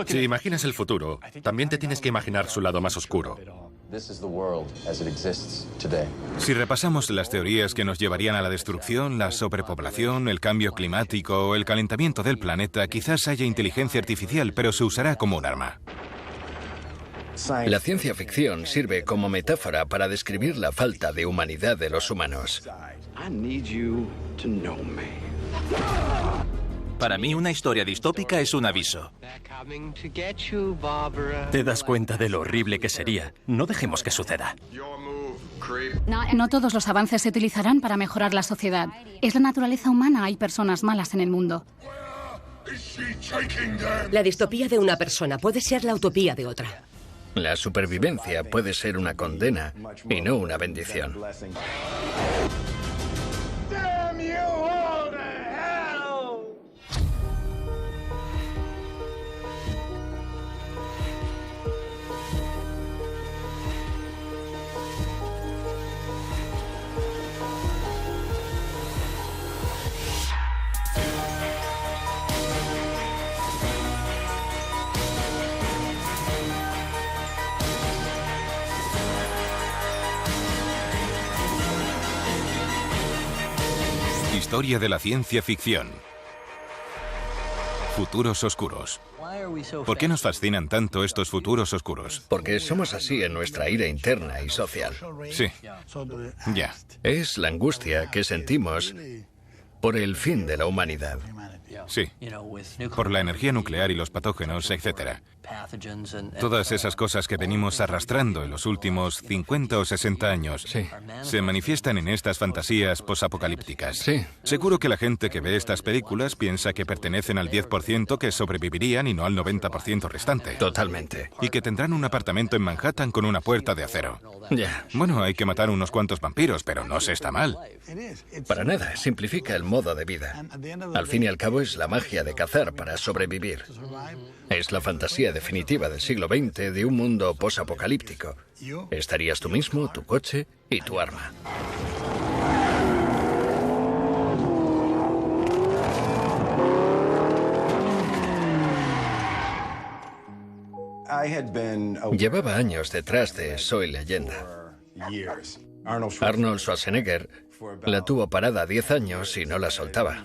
Si imaginas el futuro, también te tienes que imaginar su lado más oscuro. Si repasamos las teorías que nos llevarían a la destrucción, la sobrepoblación, el cambio climático o el calentamiento del planeta, quizás haya inteligencia artificial, pero se usará como un arma. La ciencia ficción sirve como metáfora para describir la falta de humanidad de los humanos. Para mí, una historia distópica es un aviso. ¿Te das cuenta de lo horrible que sería? No dejemos que suceda. No todos los avances se utilizarán para mejorar la sociedad. Es la naturaleza humana, hay personas malas en el mundo. La distopía de una persona puede ser la utopía de otra. La supervivencia puede ser una condena y no una bendición. Historia de la ciencia ficción. Futuros oscuros. ¿Por qué nos fascinan tanto estos futuros oscuros? Porque somos así en nuestra ira interna y social. Sí. Ya. Es la angustia que sentimos por el fin de la humanidad. Sí. Por la energía nuclear y los patógenos, etc. Todas esas cosas que venimos arrastrando en los últimos 50 o 60 años se manifiestan en estas fantasías posapocalípticas. Sí. Seguro que la gente que ve estas películas piensa que pertenecen al 10% que sobrevivirían y no al 90% restante. Totalmente. Y que tendrán un apartamento en Manhattan con una puerta de acero. Ya. Bueno, hay que matar unos cuantos vampiros, pero no se está mal. Para nada, simplifica el modo de vida. Al fin y al cabo es la magia de cazar para sobrevivir. Es la fantasía definitiva del siglo XX de un mundo posapocalíptico. Estarías tú mismo, tu coche y tu arma. Llevaba años detrás de Soy Leyenda. Arnold Schwarzenegger la tuvo parada 10 años y no la soltaba.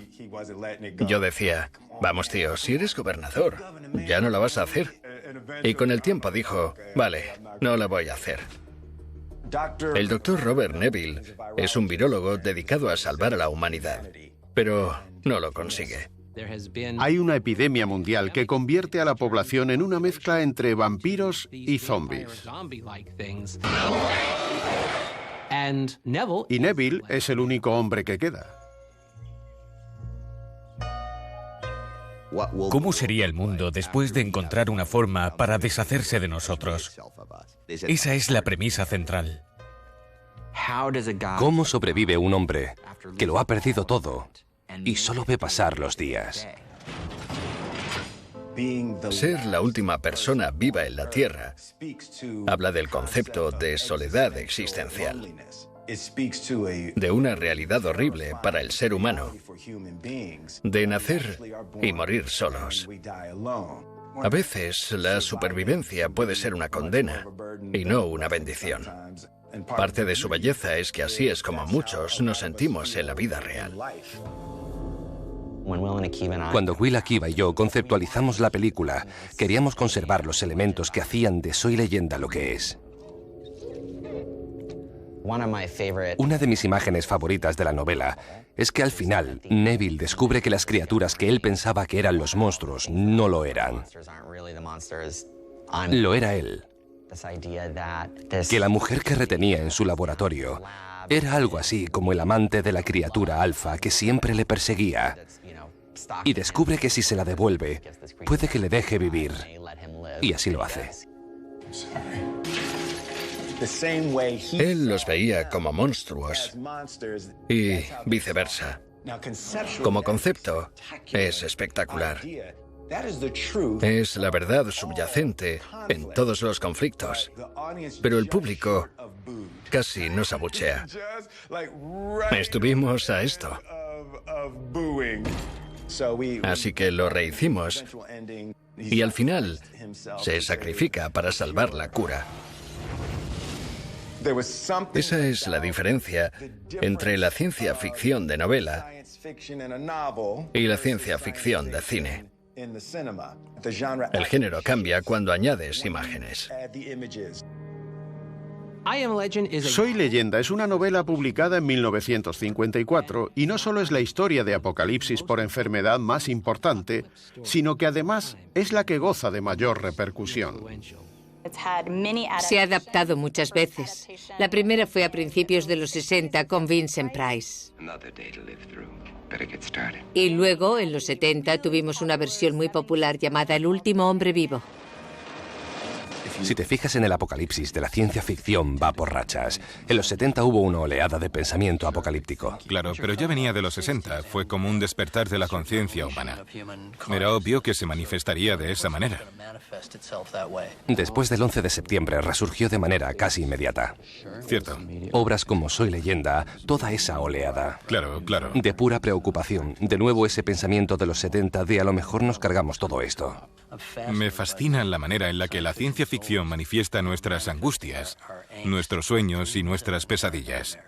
Yo decía, vamos tío, si eres gobernador, ya no la vas a hacer. Y con el tiempo dijo, vale, no la voy a hacer. El doctor Robert Neville es un virólogo dedicado a salvar a la humanidad, pero no lo consigue. Hay una epidemia mundial que convierte a la población en una mezcla entre vampiros y zombies. Y Neville es el único hombre que queda. ¿Cómo sería el mundo después de encontrar una forma para deshacerse de nosotros? Esa es la premisa central. ¿Cómo sobrevive un hombre que lo ha perdido todo y solo ve pasar los días? Ser la última persona viva en la Tierra habla del concepto de soledad existencial, de una realidad horrible para el ser humano, de nacer y morir solos. A veces la supervivencia puede ser una condena y no una bendición. Parte de su belleza es que así es como muchos nos sentimos en la vida real. Cuando Will Akiva y yo conceptualizamos la película, queríamos conservar los elementos que hacían de Soy Leyenda lo que es. Una de mis imágenes favoritas de la novela es que al final Neville descubre que las criaturas que él pensaba que eran los monstruos no lo eran. Lo era él. Que la mujer que retenía en su laboratorio era algo así como el amante de la criatura alfa que siempre le perseguía. Y descubre que si se la devuelve, puede que le deje vivir. Y así lo hace. Él los veía como monstruos y viceversa. Como concepto, es espectacular. Es la verdad subyacente en todos los conflictos. Pero el público casi nos abuchea. Estuvimos a esto. Así que lo rehicimos y al final se sacrifica para salvar la cura. Esa es la diferencia entre la ciencia ficción de novela y la ciencia ficción de cine. El género cambia cuando añades imágenes. Soy Leyenda es una novela publicada en 1954 y no solo es la historia de apocalipsis por enfermedad más importante, sino que además es la que goza de mayor repercusión. Se ha adaptado muchas veces. La primera fue a principios de los 60 con Vincent Price. Y luego, en los 70, tuvimos una versión muy popular llamada El último hombre vivo. Si te fijas en el apocalipsis de la ciencia ficción, va por rachas. En los 70 hubo una oleada de pensamiento apocalíptico. Claro, pero ya venía de los 60. Fue como un despertar de la conciencia humana. Era obvio que se manifestaría de esa manera. Después del 11 de septiembre resurgió de manera casi inmediata. Cierto. Obras como Soy Leyenda, toda esa oleada. Claro, claro. De pura preocupación. De nuevo ese pensamiento de los 70 de a lo mejor nos cargamos todo esto. Me fascina la manera en la que la ciencia ficción manifiesta nuestras angustias, nuestros sueños y nuestras pesadillas.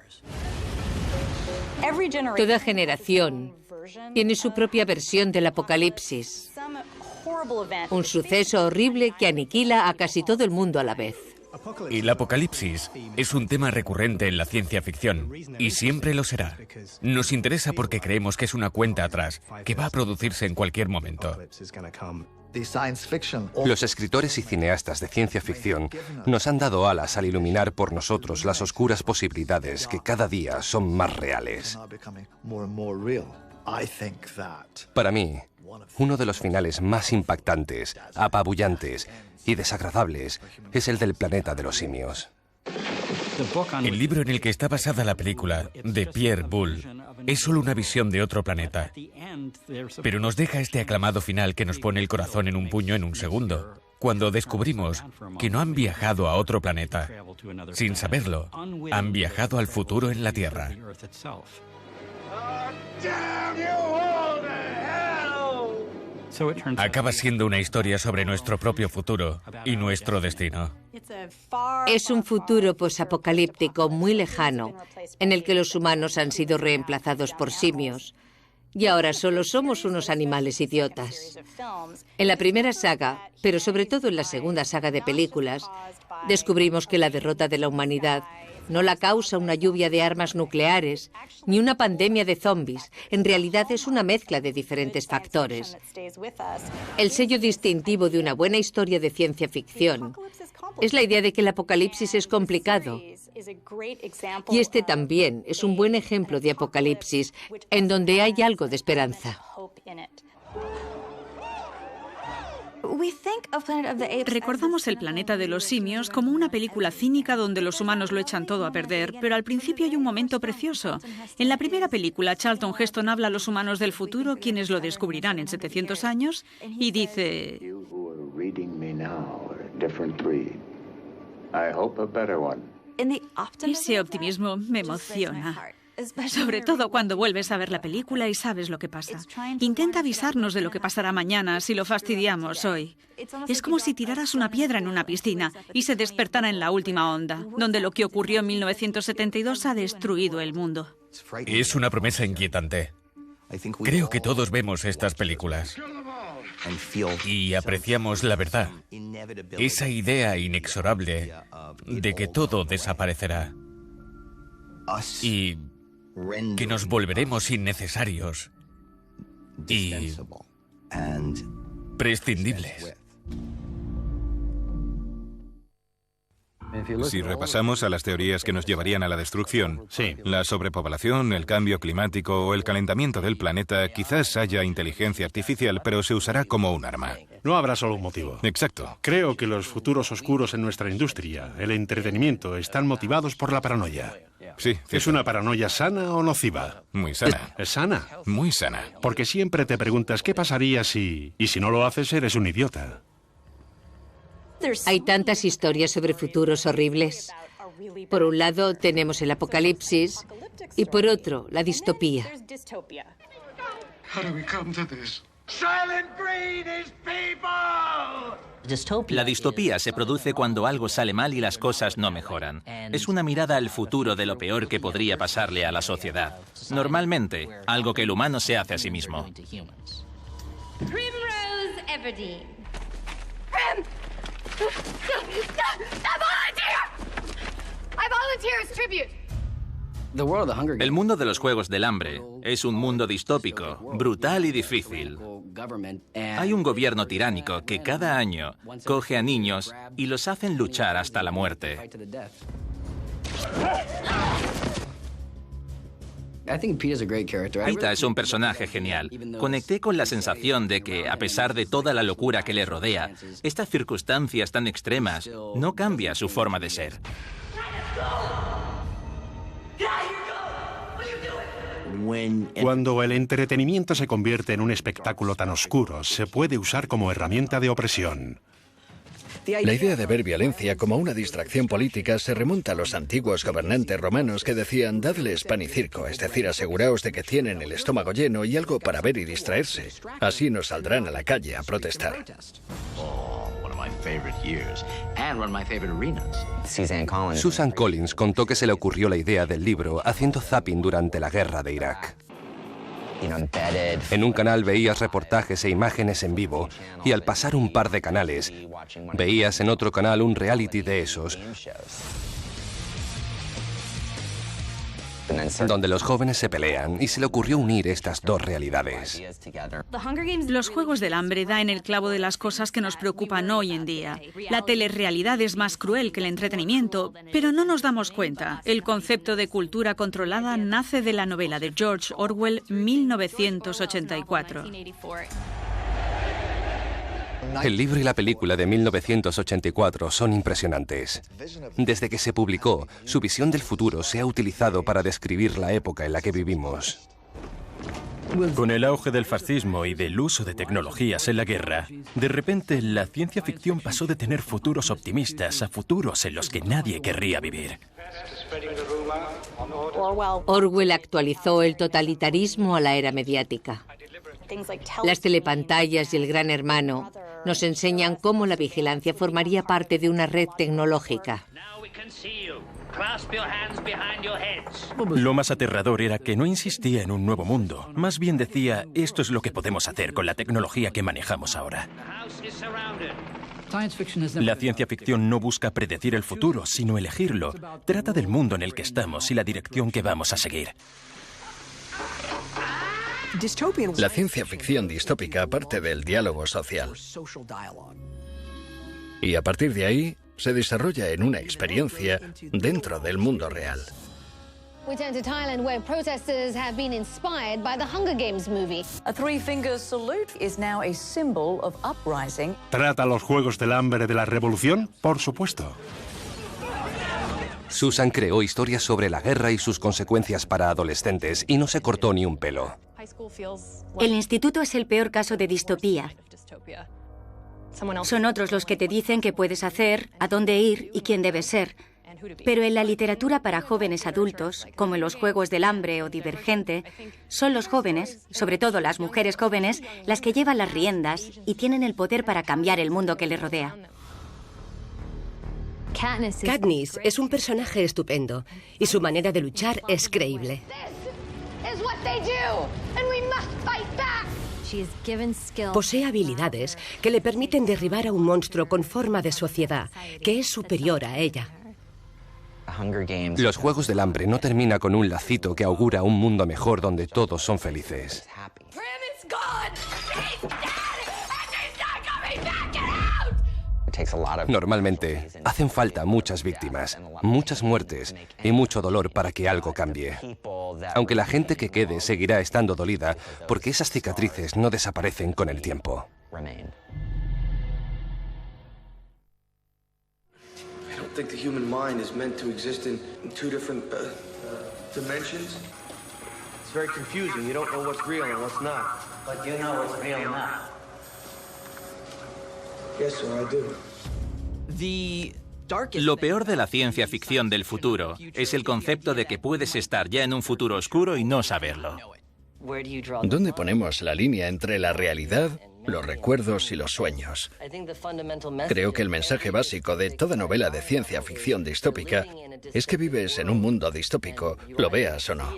Toda generación tiene su propia versión del apocalipsis. Un suceso horrible que aniquila a casi todo el mundo a la vez. Y el apocalipsis es un tema recurrente en la ciencia ficción, y siempre lo será. Nos interesa porque creemos que es una cuenta atrás, que va a producirse en cualquier momento. Los escritores y cineastas de ciencia ficción nos han dado alas al iluminar por nosotros las oscuras posibilidades que cada día son más reales. Para mí, uno de los finales más impactantes, apabullantes y desagradables es el del planeta de los simios. El libro en el que está basada la película, de Pierre Boulle, es solo una visión de otro planeta. Pero nos deja este aclamado final que nos pone el corazón en un puño en un segundo, cuando descubrimos que no han viajado a otro planeta. Sin saberlo, han viajado al futuro en la Tierra. Acaba siendo una historia sobre nuestro propio futuro y nuestro destino. Es un futuro posapocalíptico muy lejano, en el que los humanos han sido reemplazados por simios, y ahora solo somos unos animales idiotas. En la primera saga, pero sobre todo en la segunda saga de películas, descubrimos que la derrota de la humanidad no la causa una lluvia de armas nucleares, ni una pandemia de zombies. En realidad es una mezcla de diferentes factores. El sello distintivo de una buena historia de ciencia ficción es la idea de que el apocalipsis es complicado. Y este también es un buen ejemplo de apocalipsis, en donde hay algo de esperanza. Recordamos El planeta de los simios como una película cínica donde los humanos lo echan todo a perder, pero al principio hay un momento precioso. En la primera película, Charlton Heston habla a los humanos del futuro, quienes lo descubrirán en 700 años, y dice: ese optimismo me emociona. Sobre todo cuando vuelves a ver la película y sabes lo que pasa. Intenta avisarnos de lo que pasará mañana si lo fastidiamos hoy. Es como si tiraras una piedra en una piscina y se despertara en la última onda, donde lo que ocurrió en 1972 ha destruido el mundo. Es una promesa inquietante. Creo que todos vemos estas películas y apreciamos la verdad, esa idea inexorable de que todo desaparecerá y que nos volveremos innecesarios y prescindibles. Si repasamos a las teorías que nos llevarían a la destrucción, la sobrepoblación, el cambio climático o el calentamiento del planeta, quizás haya inteligencia artificial, pero se usará como un arma. No habrá solo un motivo. Exacto. Creo que los futuros oscuros en nuestra industria, el entretenimiento, están motivados por la paranoia. Sí, cierto. ¿Es una paranoia sana o nociva? Muy sana. ¿Es sana? Muy sana. Porque siempre te preguntas qué pasaría si... Y si no lo haces, eres un idiota. Hay tantas historias sobre futuros horribles. Por un lado tenemos el apocalipsis y por otro la distopía. La distopía se produce cuando algo sale mal y las cosas no mejoran. Es una mirada al futuro de lo peor que podría pasarle a la sociedad. Normalmente, algo que el humano se hace a sí mismo. Primrose Everdeen. El mundo de los Juegos del Hambre es un mundo distópico, brutal y difícil. Hay un gobierno tiránico que cada año coge a niños y los hacen luchar hasta la muerte. Peeta es un personaje genial. Conecté con la sensación de que, a pesar de toda la locura que le rodea, estas circunstancias tan extremas no cambia su forma de ser. Cuando el entretenimiento se convierte en un espectáculo tan oscuro, se puede usar como herramienta de opresión. La idea de ver violencia como una distracción política se remonta a los antiguos gobernantes romanos que decían: dadles pan y circo, es decir, aseguraos de que tienen el estómago lleno y algo para ver y distraerse. Así no saldrán a la calle a protestar. Susan Collins contó que se le ocurrió la idea del libro haciendo zapping durante la guerra de Irak. En un canal veías reportajes e imágenes en vivo y al pasar un par de canales veías en otro canal un reality de esos donde los jóvenes se pelean, y se le ocurrió unir estas dos realidades. Los Juegos del Hambre da en el clavo de las cosas que nos preocupan hoy en día. La telerrealidad es más cruel que el entretenimiento, pero no nos damos cuenta. El concepto de cultura controlada nace de la novela de George Orwell, 1984. El libro y la película de 1984 son impresionantes. Desde que se publicó, su visión del futuro se ha utilizado para describir la época en la que vivimos. Con el auge del fascismo y del uso de tecnologías en la guerra, de repente la ciencia ficción pasó de tener futuros optimistas a futuros en los que nadie querría vivir. Orwell actualizó el totalitarismo a la era mediática. Las telepantallas y el Gran Hermano nos enseñan cómo la vigilancia formaría parte de una red tecnológica. Lo más aterrador era que no insistía en un nuevo mundo. Más bien decía: esto es lo que podemos hacer con la tecnología que manejamos ahora. La ciencia ficción no busca predecir el futuro, sino elegirlo. Trata del mundo en el que estamos y la dirección que vamos a seguir. La ciencia ficción distópica parte del diálogo social. Y a partir de ahí, se desarrolla en una experiencia dentro del mundo real. We turn to Thailand, where protesters have been inspired by the Hunger Games movie. A three-finger salute is now a symbol of uprising. ¿Trata los Juegos del Hambre de la revolución? Por supuesto. Susan creó historias sobre la guerra y sus consecuencias para adolescentes y no se cortó ni un pelo. El instituto es el peor caso de distopía. Son otros los que te dicen qué puedes hacer, a dónde ir y quién debes ser. Pero en la literatura para jóvenes adultos, como en los Juegos del Hambre o Divergente, son los jóvenes, sobre todo las mujeres jóvenes, las que llevan las riendas y tienen el poder para cambiar el mundo que les rodea. Katniss es un personaje estupendo y su manera de luchar es creíble. Posee habilidades que le permiten derribar a un monstruo con forma de sociedad, que es superior a ella. Los Juegos del Hambre no termina con un lacito que augura un mundo mejor donde todos son felices. Normalmente, hacen falta muchas víctimas, muchas muertes y mucho dolor para que algo cambie. Aunque la gente que quede seguirá estando dolida porque esas cicatrices no desaparecen con el tiempo. I don't think the human mind is meant to exist in two different dimensions. It's very confusing. You don't know what's real and what's not. But you know what's real now. Yes, sir, I do. Lo peor de la ciencia ficción del futuro es el concepto de que puedes estar ya en un futuro oscuro y no saberlo. ¿Dónde ponemos la línea entre la realidad, los recuerdos y los sueños? Creo que el mensaje básico de toda novela de ciencia ficción distópica es que vives en un mundo distópico, lo veas o no.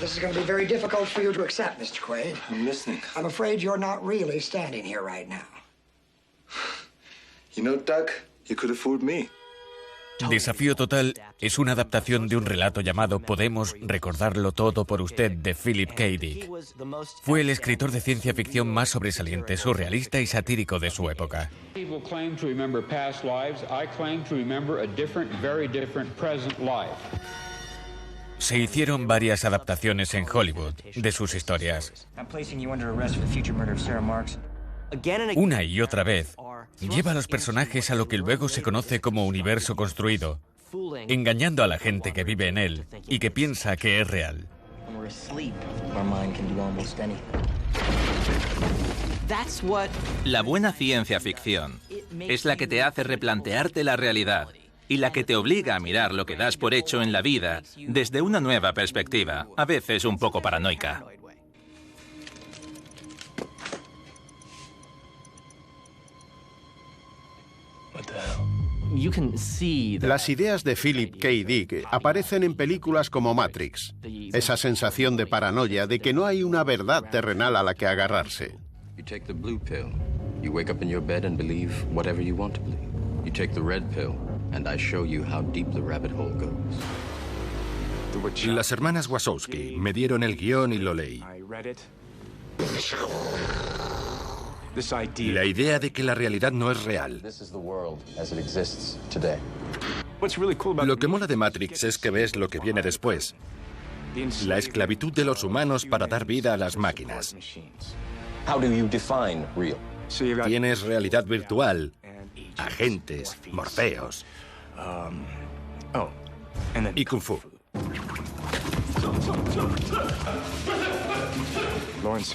This is going to be very difficult for you to accept, Mr. Quaid. I'm listening. I'm afraid you're not really standing here right now. You know, Doug, you could have fooled me. Desafío Total es una adaptación de un relato llamado Podemos recordarlo todo por usted, de Philip K. Dick. Fue el escritor de ciencia ficción más sobresaliente, surrealista y satírico de su época. Se hicieron varias adaptaciones en Hollywood de sus historias. Una y otra vez, lleva a los personajes a lo que luego se conoce como universo construido, engañando a la gente que vive en él y que piensa que es real. La buena ciencia ficción es la que te hace replantearte la realidad y la que te obliga a mirar lo que das por hecho en la vida desde una nueva perspectiva, a veces un poco paranoica. Las ideas de Philip K. Dick aparecen en películas como Matrix. Esa sensación de paranoia de que no hay una verdad terrenal a la que agarrarse. You take the blue pill. You wake up in your bed and believe whatever you want to believe. You take the red pill and I show you how deep the rabbit hole goes. Las hermanas Wachowski me dieron el guión y lo leí. La idea de que la realidad no es real. Lo que mola de Matrix es que ves lo que viene después. La esclavitud de los humanos para dar vida a las máquinas. Tienes realidad virtual, agentes, morfeos y kung fu.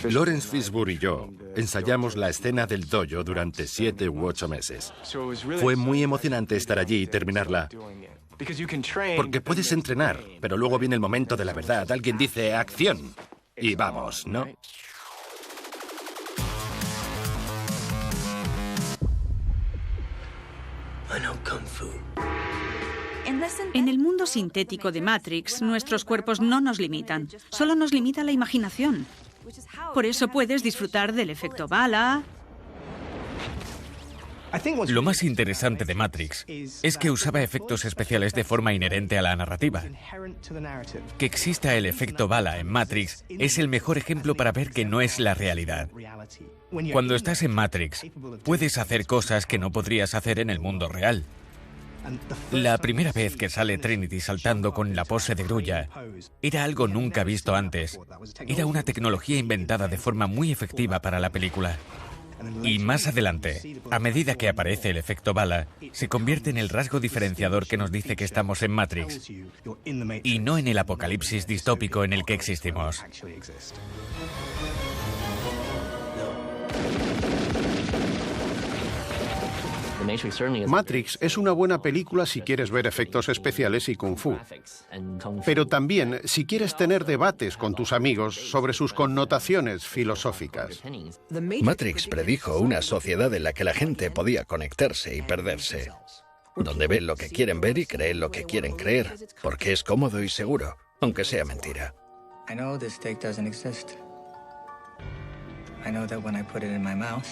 Lawrence Fishburne y yo ensayamos la escena del dojo durante 7 u 8 meses. Fue muy emocionante estar allí y terminarla. Porque puedes entrenar, pero luego viene el momento de la verdad. Alguien dice acción y vamos, ¿no? En el mundo sintético de Matrix, nuestros cuerpos no nos limitan, solo nos limita la imaginación. Por eso puedes disfrutar del efecto bala. Lo más interesante de Matrix es que usaba efectos especiales de forma inherente a la narrativa. Que exista el efecto bala en Matrix es el mejor ejemplo para ver que no es la realidad. Cuando estás en Matrix, puedes hacer cosas que no podrías hacer en el mundo real. La primera vez que sale Trinity saltando con la pose de grulla era algo nunca visto antes. Era una tecnología inventada de forma muy efectiva para la película. Y más adelante, a medida que aparece el efecto bala, se convierte en el rasgo diferenciador que nos dice que estamos en Matrix y no en el apocalipsis distópico en el que existimos. Matrix es una buena película si quieres ver efectos especiales y kung fu, pero también si quieres tener debates con tus amigos sobre sus connotaciones filosóficas. Matrix predijo una sociedad en la que la gente podía conectarse y perderse, donde ven lo que quieren ver y creen lo que quieren creer, porque es cómodo y seguro, aunque sea mentira. I know this steak doesn't exist. I know that when I put it in my mouth,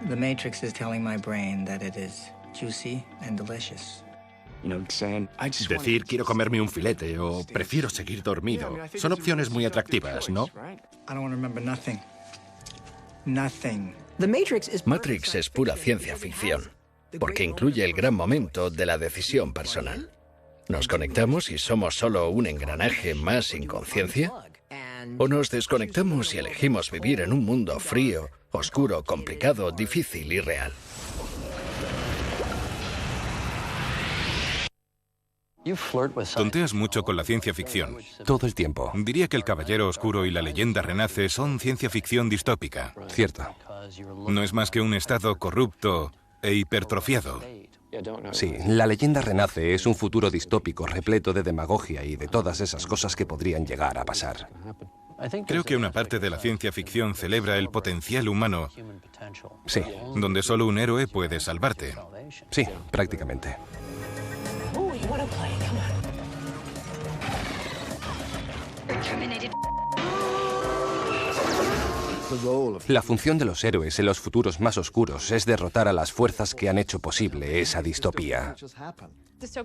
the Matrix is telling my brain that it is juicy and delicious. Decir quiero comerme un filete o prefiero seguir dormido son opciones muy atractivas, ¿no? I don't want to remember nothing. Nothing. Matrix es pura ciencia ficción, porque incluye el gran momento de la decisión personal. ¿Nos conectamos y somos solo un engranaje más sin conciencia? ¿O nos desconectamos y elegimos vivir en un mundo frío, oscuro, complicado, difícil y real? Tonteas mucho con la ciencia ficción. Todo el tiempo. Diría que El Caballero Oscuro y La Leyenda Renace son ciencia ficción distópica. Cierto. No es más que un estado corrupto e hipertrofiado. Sí, La leyenda renace es un futuro distópico repleto de demagogia y de todas esas cosas que podrían llegar a pasar. Creo que una parte de la ciencia ficción celebra el potencial humano. Sí. Donde solo un héroe puede salvarte. Sí, prácticamente. La función de los héroes en los futuros más oscuros es derrotar a las fuerzas que han hecho posible esa distopía.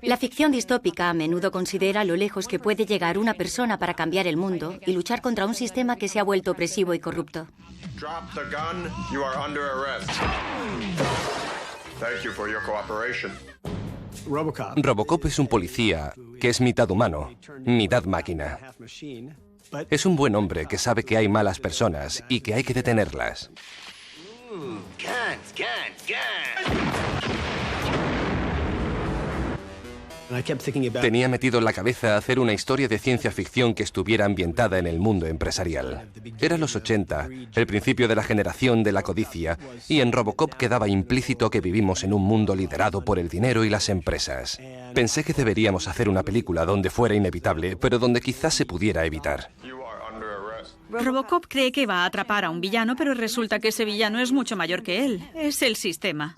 La ficción distópica a menudo considera lo lejos que puede llegar una persona para cambiar el mundo y luchar contra un sistema que se ha vuelto opresivo y corrupto. Drop the gun. You are under arrest. Thank you for your cooperation. Robocop es un policía que es mitad humano, mitad máquina. Es un buen hombre que sabe que hay malas personas y que hay que detenerlas. Tenía metido en la cabeza hacer una historia de ciencia ficción que estuviera ambientada en el mundo empresarial. Eran los 80, el principio de la generación de la codicia, y en Robocop quedaba implícito que vivimos en un mundo liderado por el dinero y las empresas. Pensé que deberíamos hacer una película donde fuera inevitable, pero donde quizás se pudiera evitar. Robocop cree que va a atrapar a un villano, pero resulta que ese villano es mucho mayor que él. Es el sistema.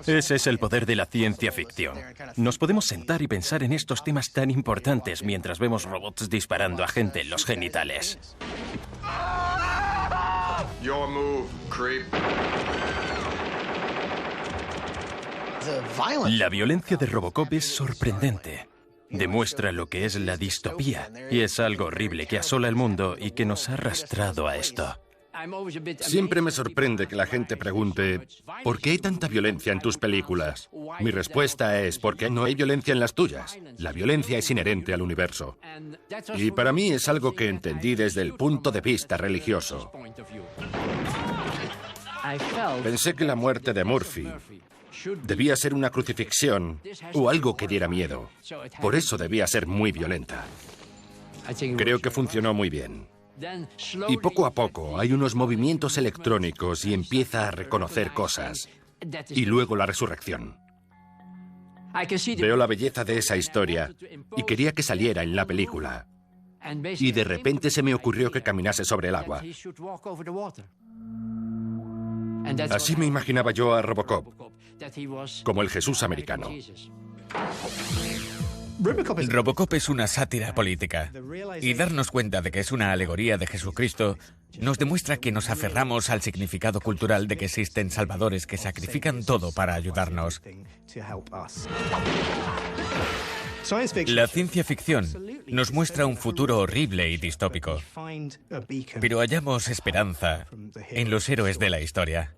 Ese es el poder de la ciencia ficción. Nos podemos sentar y pensar en estos temas tan importantes mientras vemos robots disparando a gente en los genitales. Your move, creep. La violencia de Robocop es sorprendente. Demuestra lo que es la distopía, y es algo horrible que asola el mundo y que nos ha arrastrado a esto. Siempre me sorprende que la gente pregunte, ¿por qué hay tanta violencia en tus películas? Mi respuesta es, porque no hay violencia en las tuyas. La violencia es inherente al universo. Y para mí es algo que entendí desde el punto de vista religioso. Pensé que la muerte de Murphy debía ser una crucifixión o algo que diera miedo. Por eso debía ser muy violenta. Creo que funcionó muy bien. Y poco a poco hay unos movimientos electrónicos y empieza a reconocer cosas. Y luego la resurrección. Veo la belleza de esa historia y quería que saliera en la película. Y de repente se me ocurrió que caminase sobre el agua. Así me imaginaba yo a Robocop, como el Jesús americano. Robocop es una sátira política, y darnos cuenta de que es una alegoría de Jesucristo nos demuestra que nos aferramos al significado cultural de que existen salvadores que sacrifican todo para ayudarnos. La ciencia ficción nos muestra un futuro horrible y distópico, pero hallamos esperanza en los héroes de la historia.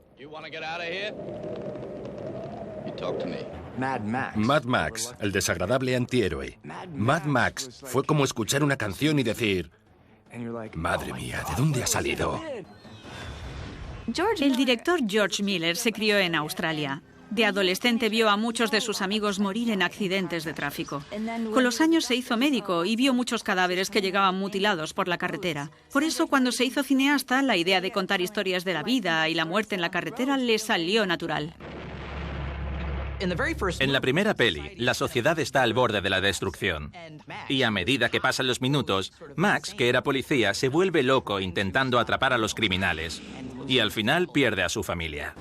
Mad Max, el desagradable antihéroe. Mad Max fue como escuchar una canción y decir, madre mía, ¿de dónde ha salido? El director George Miller se crió en Australia. De adolescente vio a muchos de sus amigos morir en accidentes de tráfico. Con los años se hizo médico y vio muchos cadáveres que llegaban mutilados por la carretera. Por eso, cuando se hizo cineasta, la idea de contar historias de la vida y la muerte en la carretera le salió natural. En la primera peli, la sociedad está al borde de la destrucción. Y a medida que pasan los minutos, Max, que era policía, se vuelve loco intentando atrapar a los criminales. Y al final pierde a su familia.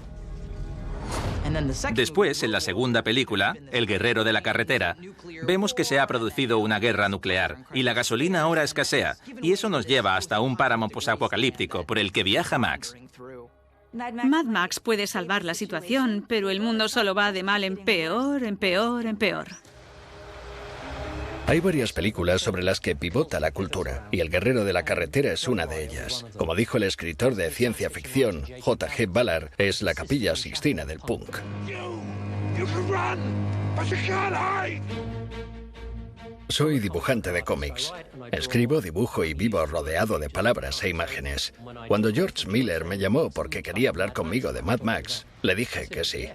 Después, en la segunda película, El guerrero de la carretera, vemos que se ha producido una guerra nuclear y la gasolina ahora escasea, y eso nos lleva hasta un páramo posapocalíptico por el que viaja Max. Mad Max puede salvar la situación, pero el mundo solo va de mal en peor, en peor, en peor. Hay varias películas sobre las que pivota la cultura, y El guerrero de la carretera es una de ellas. Como dijo el escritor de ciencia ficción, J.G. Ballard, es la Capilla Sixtina del punk. Soy dibujante de cómics. Escribo, dibujo y vivo rodeado de palabras e imágenes. Cuando George Miller me llamó porque quería hablar conmigo de Mad Max, le dije que sí.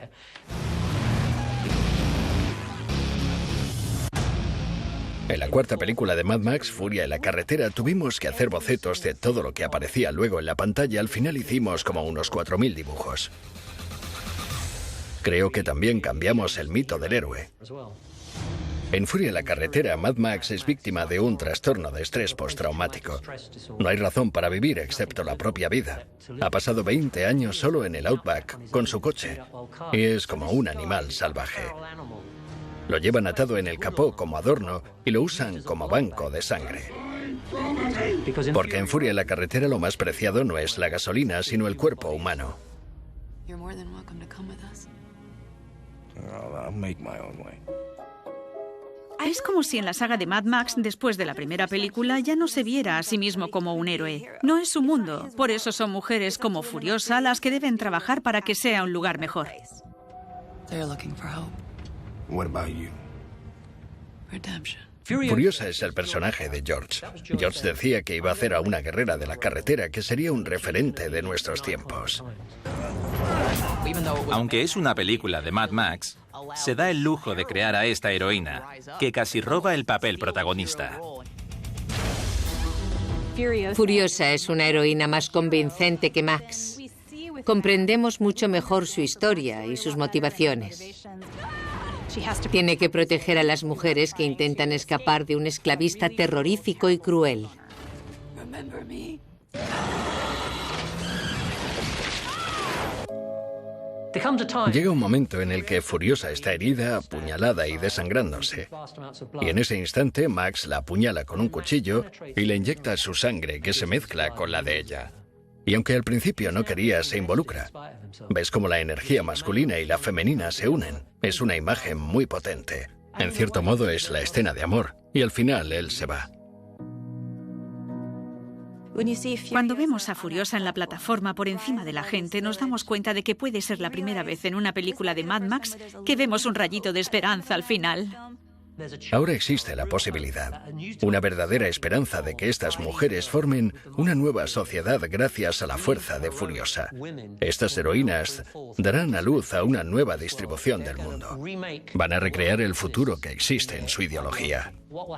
En la cuarta película de Mad Max, Furia en la carretera, tuvimos que hacer bocetos de todo lo que aparecía luego en la pantalla. Al final hicimos como unos 4000 dibujos. Creo que también cambiamos el mito del héroe. En Furia en la carretera, Mad Max es víctima de un trastorno de estrés postraumático. No hay razón para vivir excepto la propia vida. Ha pasado 20 años solo en el Outback con su coche y es como un animal salvaje. Lo llevan atado en el capó como adorno y lo usan como banco de sangre. Porque en Furia en la carretera lo más preciado no es la gasolina, sino el cuerpo humano. Es como si en la saga de Mad Max, después de la primera película, ya no se viera a sí mismo como un héroe. No es su mundo. Por eso son mujeres como Furiosa las que deben trabajar para que sea un lugar mejor. Furiosa es el personaje de George. George decía que iba a hacer a una guerrera de la carretera que sería un referente de nuestros tiempos. Aunque es una película de Mad Max, se da el lujo de crear a esta heroína, que casi roba el papel protagonista. Furiosa es una heroína más convincente que Max. Comprendemos mucho mejor su historia y sus motivaciones. Tiene que proteger a las mujeres que intentan escapar de un esclavista terrorífico y cruel. Llega un momento en el que Furiosa está herida, apuñalada y desangrándose. Y en ese instante Max la apuñala con un cuchillo y le inyecta su sangre que se mezcla con la de ella. Y aunque al principio no quería, se involucra. Ves cómo la energía masculina y la femenina se unen. Es una imagen muy potente. En cierto modo es la escena de amor. Y al final él se va. Cuando vemos a Furiosa en la plataforma por encima de la gente, nos damos cuenta de que puede ser la primera vez en una película de Mad Max que vemos un rayito de esperanza al final. Ahora existe la posibilidad, una verdadera esperanza de que estas mujeres formen una nueva sociedad gracias a la fuerza de Furiosa. Estas heroínas darán a luz a una nueva distribución del mundo. Van a recrear el futuro que existe en su ideología.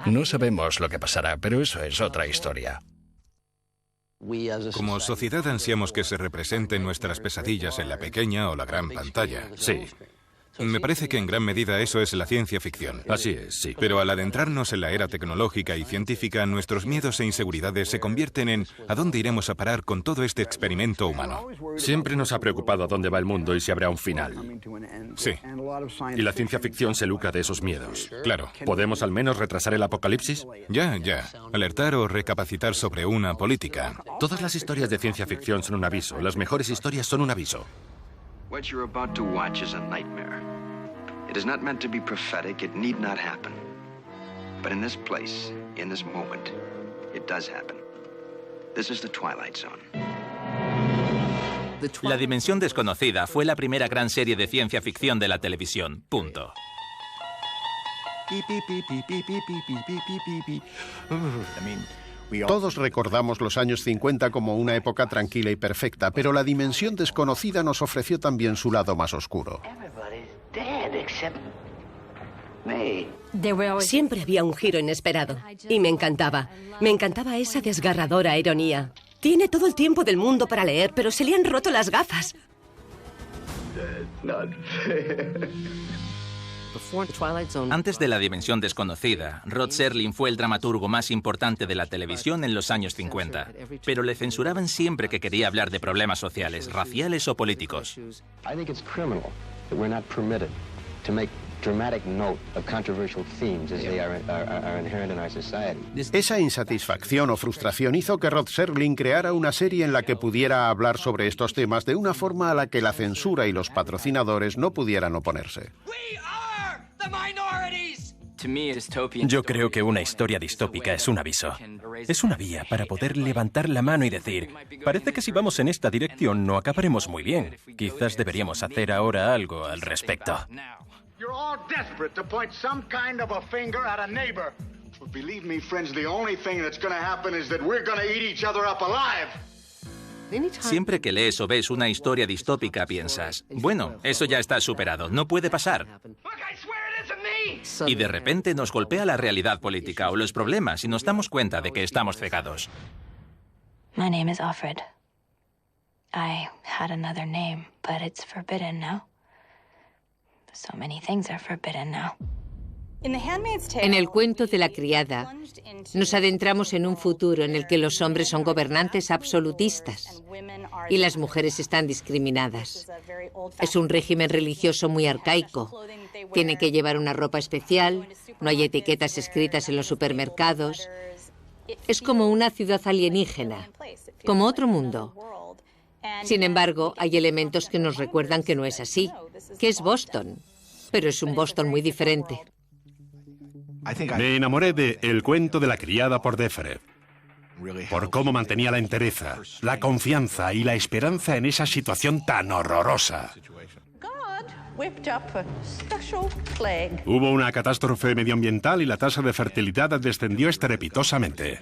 No sabemos lo que pasará, pero eso es otra historia. Como sociedad ansiamos que se representen nuestras pesadillas en la pequeña o la gran pantalla. Sí. Me parece que en gran medida eso es la ciencia ficción. Así es, sí. Pero al adentrarnos en la era tecnológica y científica, nuestros miedos e inseguridades se convierten en ¿a dónde iremos a parar con todo este experimento humano? Siempre nos ha preocupado a dónde va el mundo y si habrá un final. Sí. Y la ciencia ficción se lucra de esos miedos. Claro. ¿Podemos al menos retrasar el apocalipsis? Ya. Alertar o recapacitar sobre una política. Todas las historias de ciencia ficción son un aviso. Las mejores historias son un aviso. What you're about to watch is a nightmare. It is not meant to be prophetic, it need not happen. But in this place, in this moment, it does happen. This is the Twilight Zone. La Dimensión Desconocida fue la primera gran serie de ciencia ficción de la televisión. Punto. Todos recordamos los años 50 como una época tranquila y perfecta, pero la Dimensión Desconocida nos ofreció también su lado más oscuro. Siempre había un giro inesperado y me encantaba. Me encantaba esa desgarradora ironía. Tiene todo el tiempo del mundo para leer, pero se le han roto las gafas. Antes de La Dimensión Desconocida, Rod Serling fue el dramaturgo más importante de la televisión en los años 50, pero le censuraban siempre que quería hablar de problemas sociales, raciales o políticos. Esa insatisfacción o frustración hizo que Rod Serling creara una serie en la que pudiera hablar sobre estos temas de una forma a la que la censura y los patrocinadores no pudieran oponerse. Yo creo que una historia distópica es un aviso. Es una vía para poder levantar la mano y decir, parece que si vamos en esta dirección no acabaremos muy bien. Quizás deberíamos hacer ahora algo al respecto. You're all desperate to point some kind of a finger at a neighbor. But believe me, friends, the only thing that's going to happen is that we're going to eat each other up alive. Siempre que lees o ves una historia distópica piensas, bueno, eso ya está superado, no puede pasar. Y de repente nos golpea la realidad política o los problemas y nos damos cuenta de que estamos cegados. My name is Alfred. I had another name, but it's forbidden now. So many things are forbidden now. En el cuento de la criada, nos adentramos en un futuro en el que los hombres son gobernantes absolutistas y las mujeres están discriminadas. Es un régimen religioso muy arcaico. Tienen que llevar una ropa especial, no hay etiquetas escritas en los supermercados. Es como una ciudad alienígena, como otro mundo. Sin embargo, hay elementos que nos recuerdan que no es así, que es Boston, pero es un Boston muy diferente. Me enamoré de El cuento de la criada por Defred, por cómo mantenía la entereza, la confianza y la esperanza en esa situación tan horrorosa. Hubo una catástrofe medioambiental y la tasa de fertilidad descendió estrepitosamente.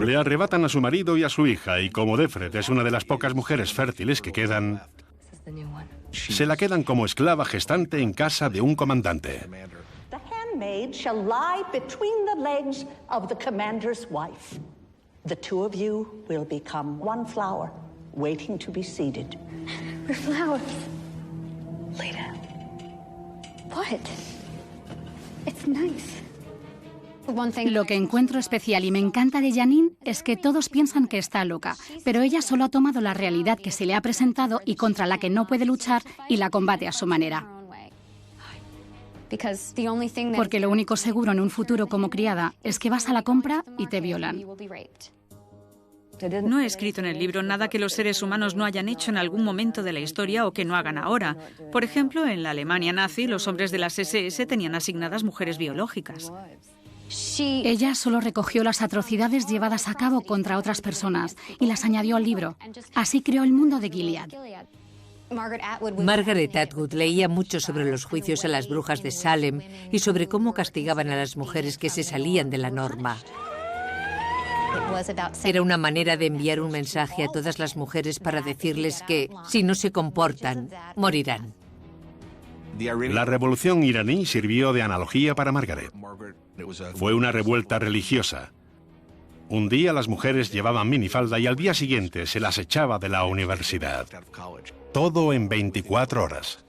Le arrebatan a su marido y a su hija, y como Defred es una de las pocas mujeres fértiles que quedan, se la quedan como esclava gestante en casa de un comandante. The handmaid shall lie between the legs of the commander's wife. The two of you will become one flower, waiting to be seeded. We're flowers. Leda. What? It's nice. Lo que encuentro especial y me encanta de Janine es que todos piensan que está loca, pero ella solo ha tomado la realidad que se le ha presentado y contra la que no puede luchar y la combate a su manera. Porque lo único seguro en un futuro como criada es que vas a la compra y te violan. No he escrito en el libro nada que los seres humanos no hayan hecho en algún momento de la historia o que no hagan ahora. Por ejemplo, en la Alemania nazi, los hombres de las SS tenían asignadas mujeres biológicas. Ella solo recogió las atrocidades llevadas a cabo contra otras personas y las añadió al libro. Así creó el mundo de Gilead. Margaret Atwood leía mucho sobre los juicios a las brujas de Salem y sobre cómo castigaban a las mujeres que se salían de la norma. Era una manera de enviar un mensaje a todas las mujeres para decirles que, si no se comportan, morirán. La revolución iraní sirvió de analogía para Margaret. Fue una revuelta religiosa. Un día las mujeres llevaban minifalda y al día siguiente se las echaba de la universidad. Todo en 24 horas.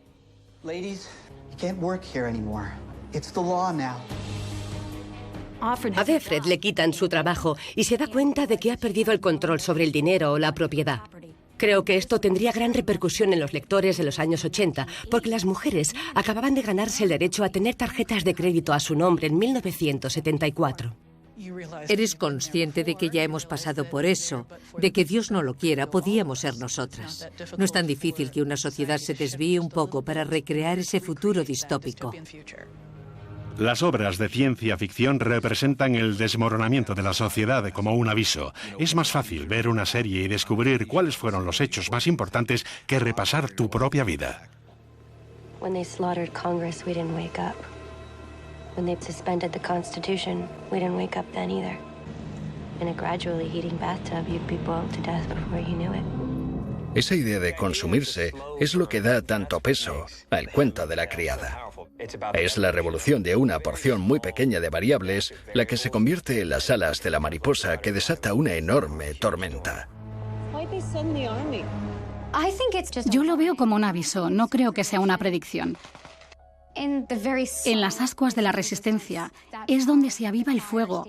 A Defred le quitan su trabajo y se da cuenta de que ha perdido el control sobre el dinero o la propiedad. Creo que esto tendría gran repercusión en los lectores de los años 80, porque las mujeres acababan de ganarse el derecho a tener tarjetas de crédito a su nombre en 1974. Eres consciente de que ya hemos pasado por eso, de que Dios no lo quiera, podíamos ser nosotras. No es tan difícil que una sociedad se desvíe un poco para recrear ese futuro distópico. Las obras de ciencia ficción representan el desmoronamiento de la sociedad como un aviso. Es más fácil ver una serie y descubrir cuáles fueron los hechos más importantes que repasar tu propia vida. When they slaughtered Congress, we didn't wake up. When they suspended the Constitution, we didn't wake up then either. In a gradually heating bathtub, you'd be boiled to death before you knew it. Esa idea de consumirse es lo que da tanto peso al cuento de la criada. Es la revolución de una porción muy pequeña de variables la que se convierte en las alas de la mariposa que desata una enorme tormenta. Yo lo veo como un aviso, no creo que sea una predicción. En las ascuas de la resistencia es donde se aviva el fuego,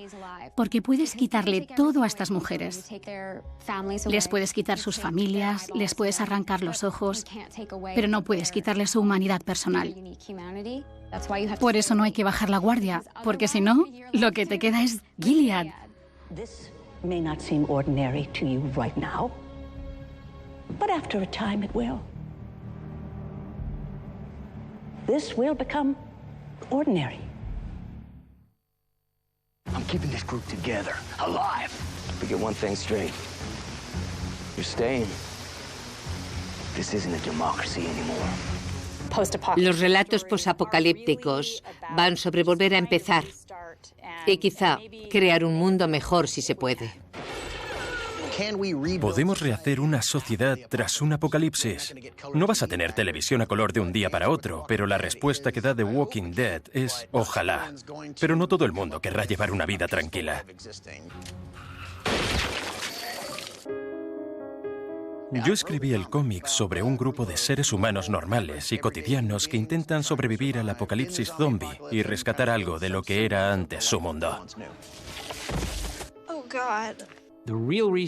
porque puedes quitarle todo a estas mujeres. Les puedes quitar sus familias, les puedes arrancar los ojos, pero no puedes quitarle su humanidad personal. Por eso no hay que bajar la guardia, porque si no, lo que te queda es Gilead. This may not seem ordinary to you right now, but after a time it will. This will become ordinary. I'm keeping this group together, alive. We get one thing straight. You're staying. This isn't a democracy anymore. Los relatos posapocalípticos van sobre volver a empezar y quizá crear un mundo mejor si se puede. Podemos rehacer una sociedad tras un apocalipsis. No vas a tener televisión a color de un día para otro, pero la respuesta que da The Walking Dead es ojalá. Pero no todo el mundo querrá llevar una vida tranquila. Yo escribí el cómic sobre un grupo de seres humanos normales y cotidianos que intentan sobrevivir al apocalipsis zombie y rescatar algo de lo que era antes su mundo.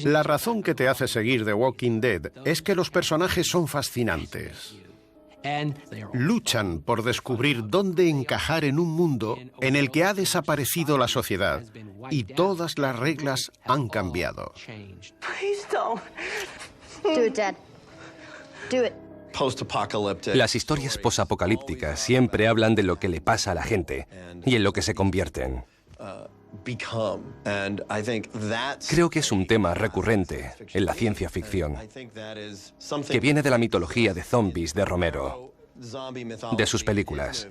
La razón que te hace seguir The Walking Dead es que los personajes son fascinantes. Luchan por descubrir dónde encajar en un mundo en el que ha desaparecido la sociedad y todas las reglas han cambiado. Las historias posapocalípticas siempre hablan de lo que le pasa a la gente y en lo que se convierten. Creo que es un tema recurrente en la ciencia ficción, que viene de la mitología de zombies de Romero, de sus películas.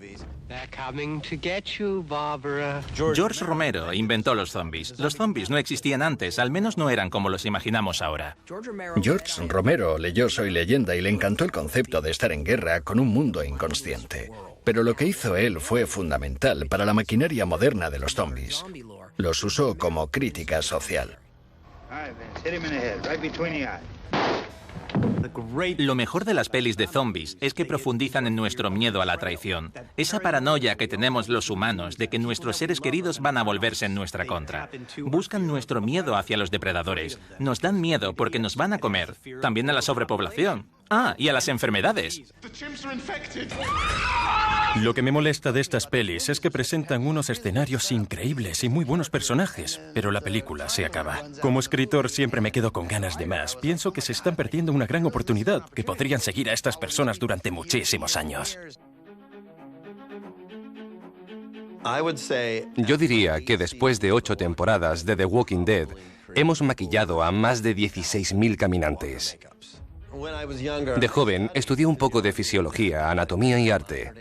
George Romero inventó los zombies. Los zombies no existían antes, al menos no eran como los imaginamos ahora. George Romero leyó Soy Leyenda y le encantó el concepto de estar en guerra con un mundo inconsciente. Pero lo que hizo él fue fundamental para la maquinaria moderna de los zombies. Los usó como crítica social. Lo mejor de las pelis de zombies es que profundizan en nuestro miedo a la traición. Esa paranoia que tenemos los humanos de que nuestros seres queridos van a volverse en nuestra contra. Buscan nuestro miedo hacia los depredadores. Nos dan miedo porque nos van a comer. También a la sobrepoblación. Ah, y a las enfermedades. Lo que me molesta de estas pelis es que presentan unos escenarios increíbles y muy buenos personajes, pero la película se acaba. Como escritor siempre me quedo con ganas de más. Pienso que se están perdiendo una gran oportunidad, que podrían seguir a estas personas durante muchísimos años. Yo diría que después de 8 temporadas de The Walking Dead, hemos maquillado a más de 16.000 caminantes. De joven, estudié un poco de fisiología, anatomía y arte.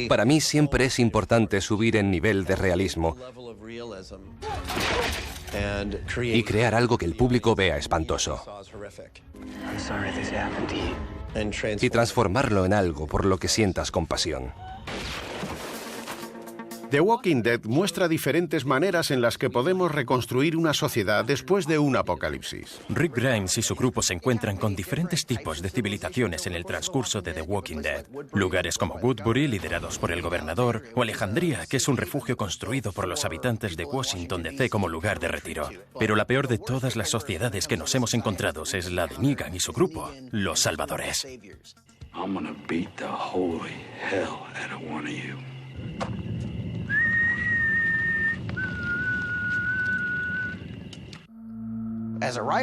Para mí siempre es importante subir en nivel de realismo y crear algo que el público vea espantoso. Y transformarlo en algo por lo que sientas compasión. The Walking Dead muestra diferentes maneras en las que podemos reconstruir una sociedad después de un apocalipsis. Rick Grimes y su grupo se encuentran con diferentes tipos de civilizaciones en el transcurso de The Walking Dead. Lugares como Woodbury, liderados por el gobernador, o Alejandría, que es un refugio construido por los habitantes de Washington DC como lugar de retiro. Pero la peor de todas las sociedades que nos hemos encontrado es la de Negan y su grupo, los Salvadores. I'm gonna beat the holy hell out of one of you.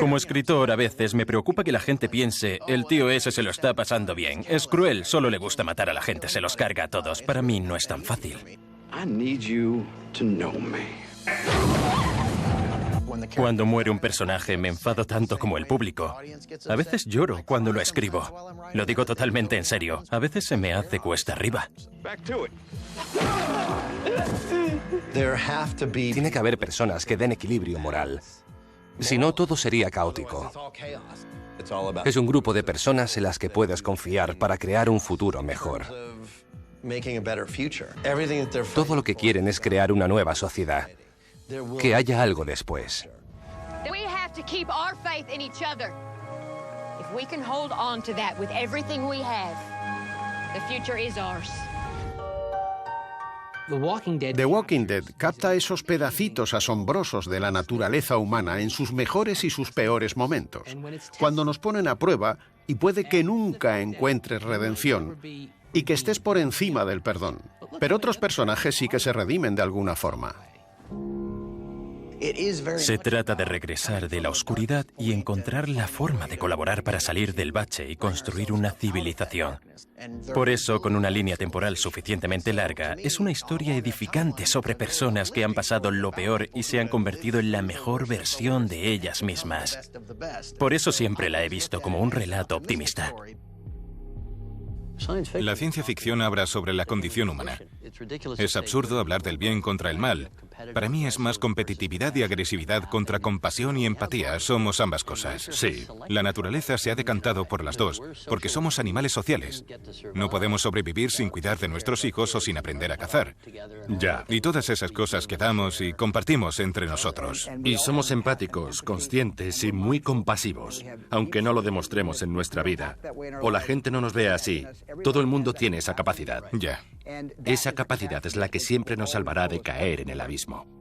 Como escritor, a veces me preocupa que la gente piense, el tío ese se lo está pasando bien. Es cruel, solo le gusta matar a la gente, se los carga a todos. Para mí no es tan fácil. Cuando muere un personaje me enfado tanto como el público. A veces lloro cuando lo escribo. Lo digo totalmente en serio. A veces se me hace cuesta arriba. Tiene que haber personas que den equilibrio moral. Si no, todo sería caótico. Es un grupo de personas en las que puedes confiar para crear un futuro mejor. Todo lo que quieren es crear una nueva sociedad. Que haya algo después. The Walking Dead capta esos pedacitos asombrosos de la naturaleza humana en sus mejores y sus peores momentos, cuando nos ponen a prueba y puede que nunca encuentres redención y que estés por encima del perdón. Pero otros personajes sí que se redimen de alguna forma. Se trata de regresar de la oscuridad y encontrar la forma de colaborar para salir del bache y construir una civilización. Por eso, con una línea temporal suficientemente larga, es una historia edificante sobre personas que han pasado lo peor y se han convertido en la mejor versión de ellas mismas. Por eso siempre la he visto como un relato optimista. La ciencia ficción habla sobre la condición humana. Es absurdo hablar del bien contra el mal. Para mí es más competitividad y agresividad contra compasión y empatía. Somos ambas cosas. Sí. La naturaleza se ha decantado por las dos, porque somos animales sociales. No podemos sobrevivir sin cuidar de nuestros hijos o sin aprender a cazar. Ya. Y todas esas cosas que damos y compartimos entre nosotros. Y somos empáticos, conscientes y muy compasivos, aunque no lo demostremos en nuestra vida. O la gente no nos vea así. Todo el mundo tiene esa capacidad. Ya. Esa capacidad es la que siempre nos salvará de caer en el abismo.